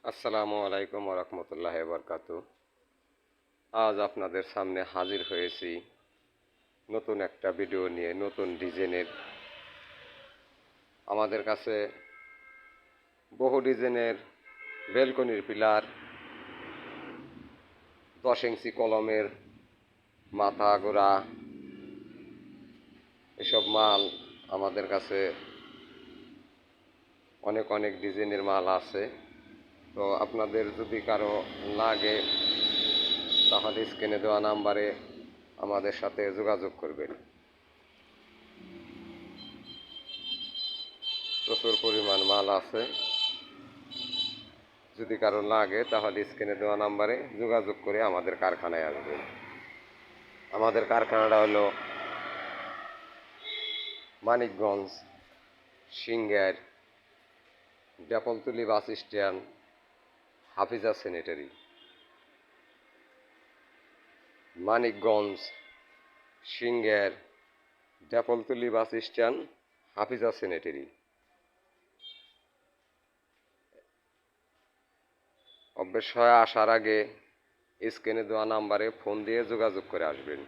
আসসালামু আলাইকুম ওরহমতুল্লাহ বরকাতু। আজ আপনাদের সামনে হাজির হয়েছি নতুন একটা ভিডিও নিয়ে, নতুন ডিজাইনের। আমাদের কাছে বহু ডিজাইনের বেলকনির পিলার, 10 ইঞ্চি কলমের মাথা গোড়া, এসব মাল আমাদের কাছে অনেক অনেক ডিজাইনের মাল আছে। তো আপনাদের যদি কারো লাগে তাহলে স্ক্রিনে দেওয়া নাম্বারে আমাদের সাথে যোগাযোগ করবেন। প্রচুর পরিমাণ মাল আছে, যদি কারো লাগে তাহলে স্ক্রিনে দেওয়া নাম্বারে যোগাযোগ করে আমাদের কারখানায় আসবেন। আমাদের কারখানাটা হলো Manikganj, Singair, Depoltuli bus stand, Hafiza sanitary. Manikganj, Singair, Depoltuli bus stand, Hafiza sanitary. অবশ্যই আসার আগে স্ক্রিনে দেওয়া নাম্বারে ফোন দিয়ে যোগাযোগ করে আসবেন।